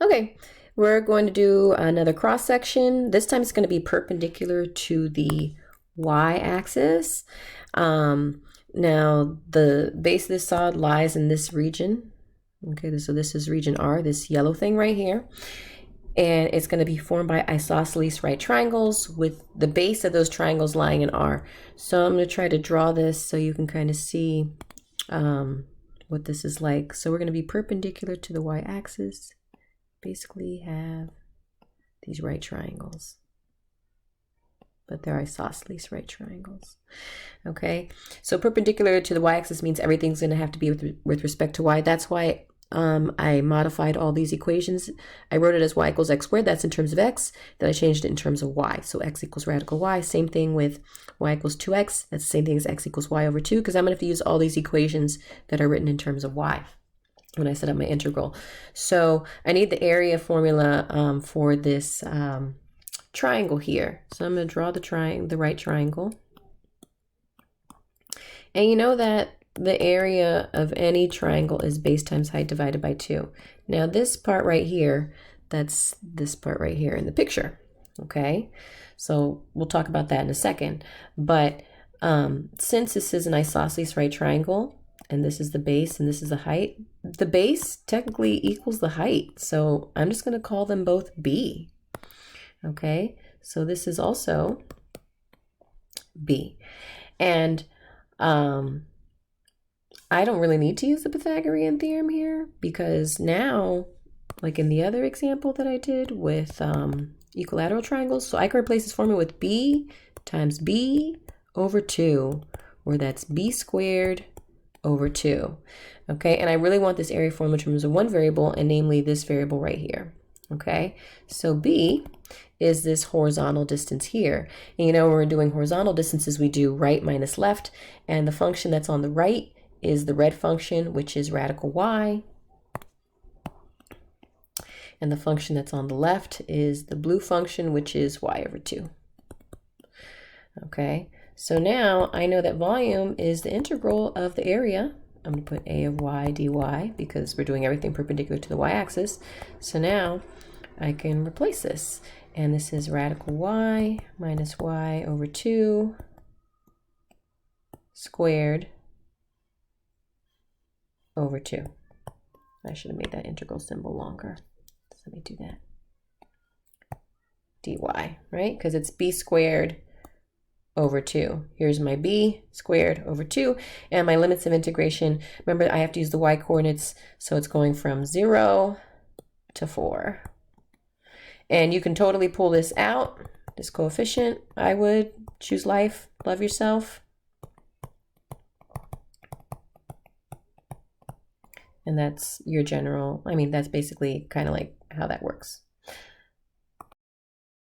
Okay, we're going to do another cross section. This time it's going to be perpendicular to the y-axis. Now the base of this solid lies in this region. Okay, so this is region R, this yellow thing right here. And it's going to be formed by isosceles right triangles with the base of those triangles lying in R. So I'm going to try to draw this so you can kind of see what this is like. So we're going to be perpendicular to the y-axis. Basically have these right triangles, but they're isosceles right triangles. Okay, so perpendicular to the y-axis means everything's going to have to be with respect to y. That's why I modified all these equations. I wrote it as y equals x squared. That's in terms of x. Then I changed it in terms of y. So x equals radical y. Same thing with y equals 2x. That's the same thing as x equals y over 2, because I'm going to have to use all these equations that are written in terms of y when I set up my integral. So I need the area formula for this triangle here. So I'm going to draw the right triangle. And you know that the area of any triangle is base times height divided by 2. Now this part right here, that's this part right here in the picture. Okay, so we'll talk about that in a second. But since this is an isosceles right triangle, and this is the base and this is the height, the base technically equals the height. So I'm just going to call them both B. Okay, so this is also B. And I don't really need to use the Pythagorean theorem here, because now, like in the other example that I did with equilateral triangles, so I can replace this formula with B times B over 2, where that's B squared over 2. Okay, and I really want this area formula in terms of one variable, and namely this variable right here. Okay, so B is this horizontal distance here. And you know, when we're doing horizontal distances, we do right minus left, and the function that's on the right is the red function, which is radical y, and the function that's on the left is the blue function, which is y over 2. Okay, so now I know that volume is the integral of the area. I'm going to put a of y dy because we're doing everything perpendicular to the y-axis. So now I can replace this. And this is radical y minus y over 2 squared over 2. I should have made that integral symbol longer. So let me do that. dy, right? Because it's b squared over 2. Here's my b squared over 2, and my limits of integration. Remember, I have to use the y coordinates, so it's going from 0 to 4. And you can totally pull this out, this coefficient. I would choose life, love yourself. And that's your general, I mean, that's basically kind of like how that works.